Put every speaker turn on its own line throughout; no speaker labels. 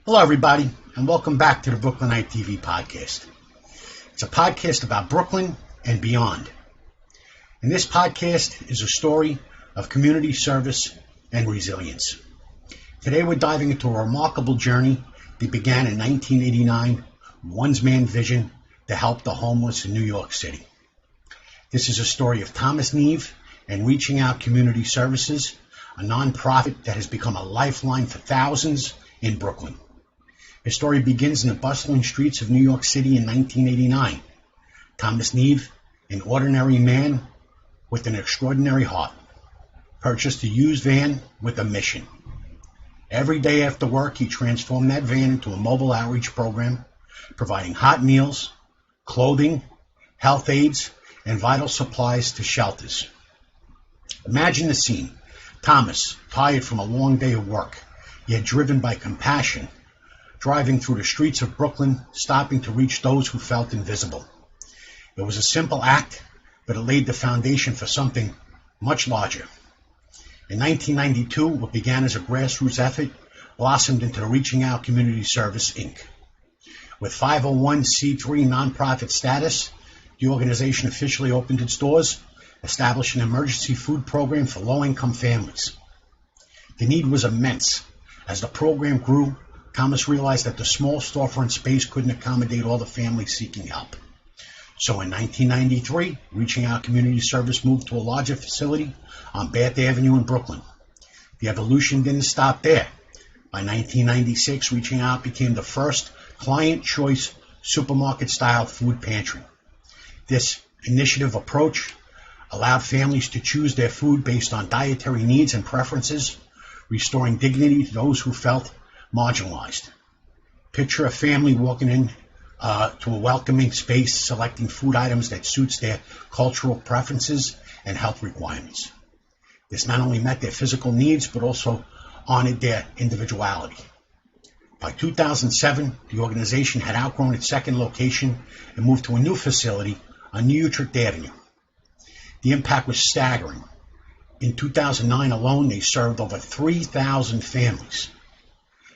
Hello, everybody, and welcome back to the Brooklynite TV podcast. It's a podcast about Brooklyn and beyond. And this podcast is a story of community service and resilience. Today, we're diving into a remarkable journey that began in 1989, one-man vision to help the homeless in New York City. This is a story of Thomas Neve and Reaching Out Community Services, a nonprofit that has become a lifeline for thousands in Brooklyn. His story begins in the bustling streets of New York City in 1989. Thomas Neve, an ordinary man with an extraordinary heart, purchased a used van with a mission. Every day after work, he transformed that van into a mobile outreach program, providing hot meals, clothing, health aids, and vital supplies to shelters. Imagine the scene. Thomas, tired from a long day of work, yet driven by compassion, driving through the streets of Brooklyn, stopping to reach those who felt invisible. It was a simple act, but it laid the foundation for something much larger. In 1992, what began as a grassroots effort blossomed into the Reaching Out Community Service, Inc. With 501c3 nonprofit status, the organization officially opened its doors, establishing an emergency food program for low-income families. The need was immense. As the program grew, Thomas realized that the small storefront space couldn't accommodate all the families seeking help. So in 1993, Reaching Out Community Service moved to a larger facility on Bath Avenue in Brooklyn. The evolution didn't stop there. By 1996, Reaching Out became the first client choice supermarket-style food pantry. This initiative approach allowed families to choose their food based on dietary needs and preferences, restoring dignity to those who felt marginalized. Picture a family walking in to a welcoming space, selecting food items that suits their cultural preferences and health requirements. This not only met their physical needs, but also honored their individuality. By 2007, the organization had outgrown its second location and moved to a new facility on New Utrecht Avenue. The impact was staggering. In 2009 alone, they served over 3,000 families.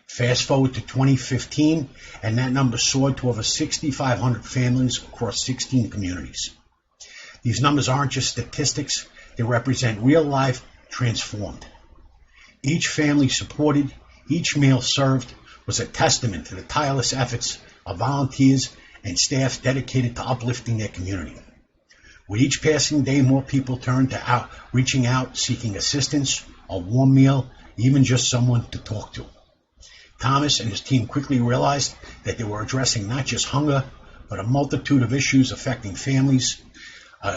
Fast forward to 2015, and that number soared to over 6,500 families across 16 communities. These numbers aren't just statistics, they represent real life transformed. Each family supported, each meal served was a testament to the tireless efforts of volunteers and staff dedicated to uplifting their community. With each passing day, more people turned to reaching out, seeking assistance, a warm meal, even just someone to talk to. Thomas and his team quickly realized that they were addressing not just hunger, but a multitude of issues affecting families,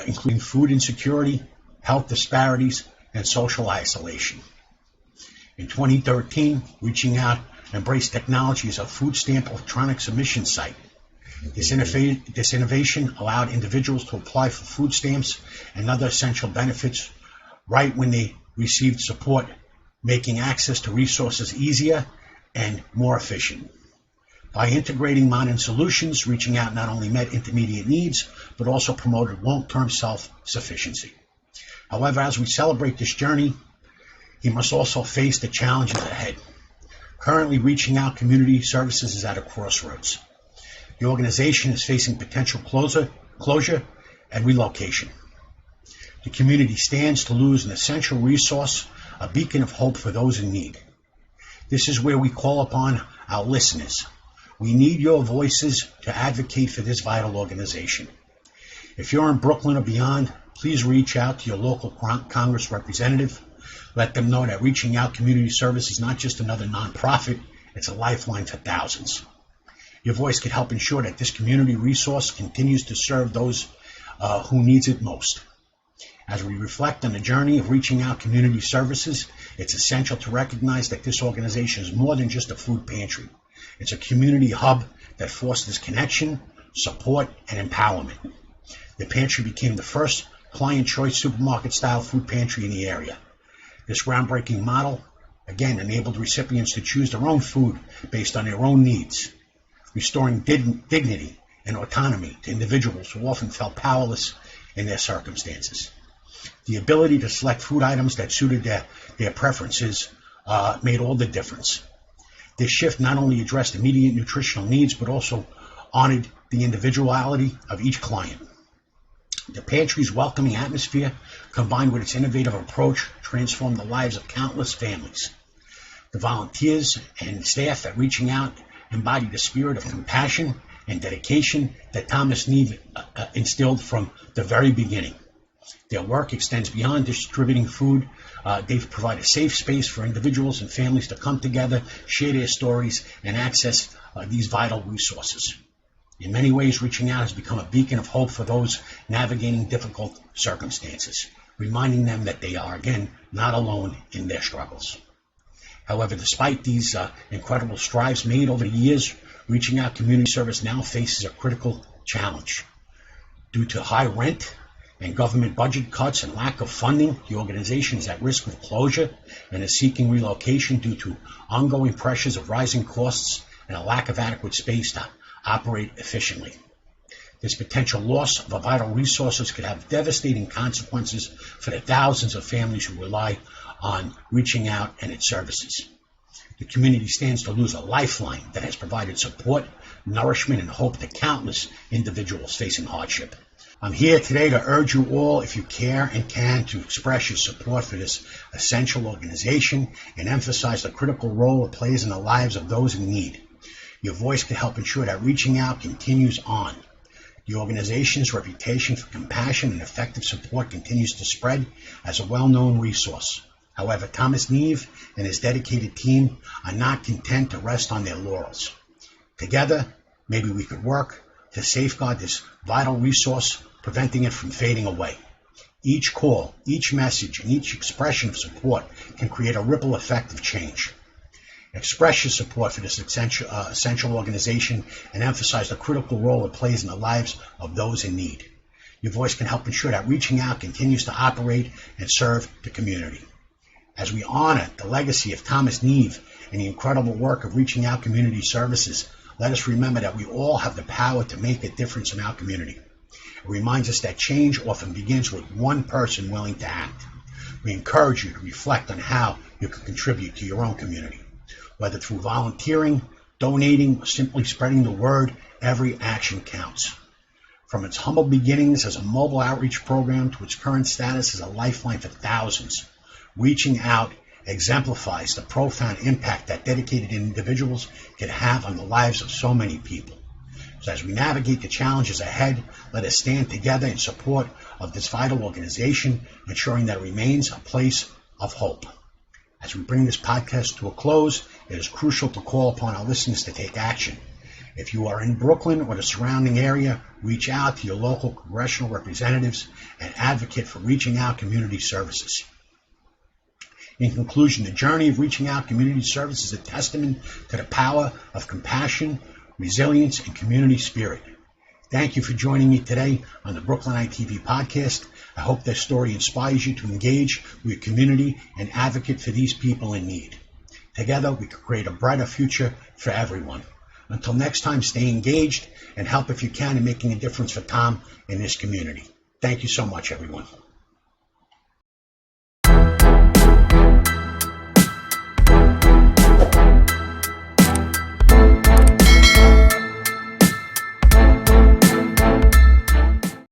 including food insecurity, health disparities, and social isolation. In 2013, Reaching Out embraced technology as a food stamp electronic submission site. This innovation allowed individuals to apply for food stamps and other essential benefits right when they received support, making access to resources easier and more efficient. By integrating modern solutions, Reaching Out not only met intermediate needs, but also promoted long-term self-sufficiency. However, as we celebrate this journey, he must also face the challenges ahead. Currently, Reaching Out Community Services is at a crossroads. The organization is facing potential closure and relocation. The community stands to lose an essential resource, a beacon of hope for those in need. This is where we call upon our listeners. We need your voices to advocate for this vital organization. If you're in Brooklyn or beyond, please reach out to your local Congress representative. Let them know that Reaching Out Community Service is not just another nonprofit, it's a lifeline for thousands. Your voice can help ensure that this community resource continues to serve those who needs it most. As we reflect on the journey of Reaching Out Community Services, it's essential to recognize that this organization is more than just a food pantry. It's a community hub that fosters connection, support, and empowerment. The pantry became the first client choice supermarket-style food pantry in the area. This groundbreaking model, again, enabled recipients to choose their own food based on their own needs, restoring dignity and autonomy to individuals who often felt powerless in their circumstances. The ability to select food items that suited their preferences made all the difference. This shift not only addressed immediate nutritional needs, but also honored the individuality of each client. The Pantry's welcoming atmosphere, combined with its innovative approach, transformed the lives of countless families. The volunteers and staff at Reaching Out embodied the spirit of compassion and dedication that Thomas Neve instilled from the very beginning. Their work extends beyond distributing food. They've provided a safe space for individuals and families to come together, share their stories, and access these vital resources. In many ways, Reaching Out has become a beacon of hope for those navigating difficult circumstances, reminding them that they are, again, not alone in their struggles. However, despite these incredible strides made over the years, Reaching Out Community Service now faces a critical challenge. Due to high rent and government budget cuts and lack of funding, the organization is at risk of closure and is seeking relocation due to ongoing pressures of rising costs and a lack of adequate space to operate efficiently. This potential loss of vital resources could have devastating consequences for the thousands of families who rely on Reaching Out and its services. The community stands to lose a lifeline that has provided support, nourishment, and hope to countless individuals facing hardship. I'm here today to urge you all, if you care and can, to express your support for this essential organization and emphasize the critical role it plays in the lives of those in need. Your voice can help ensure that Reaching Out continues on. The organization's reputation for compassion and effective support continues to spread as a well-known resource. However, Thomas Neve and his dedicated team are not content to rest on their laurels. Together, maybe we could work to safeguard this vital resource, preventing it from fading away. Each call, each message, and each expression of support can create a ripple effect of change. Express your support for this essential organization and emphasize the critical role it plays in the lives of those in need. Your voice can help ensure that Reaching Out continues to operate and serve the community. As we honor the legacy of Thomas Neve and the incredible work of Reaching Out Community Services, let us remember that we all have the power to make a difference in our community. It reminds us that change often begins with one person willing to act. We encourage you to reflect on how you can contribute to your own community. Whether through volunteering, donating, or simply spreading the word, every action counts. From its humble beginnings as a mobile outreach program to its current status as a lifeline for thousands, Reaching Out exemplifies the profound impact that dedicated individuals can have on the lives of so many people. So as we navigate the challenges ahead, let us stand together in support of this vital organization, ensuring that it remains a place of hope. As we bring this podcast to a close, it is crucial to call upon our listeners to take action. If you are in Brooklyn or the surrounding area, reach out to your local congressional representatives and advocate for Reaching Out Community Services. In conclusion, the journey of Reaching Out Community Service is a testament to the power of compassion, resilience, and community spirit. Thank you for joining me today on the Brooklynite TV podcast. I hope this story inspires you to engage with your community and advocate for these people in need. Together, we can create a brighter future for everyone. Until next time, stay engaged and help if you can in making a difference for Tom in this community. Thank you so much, everyone.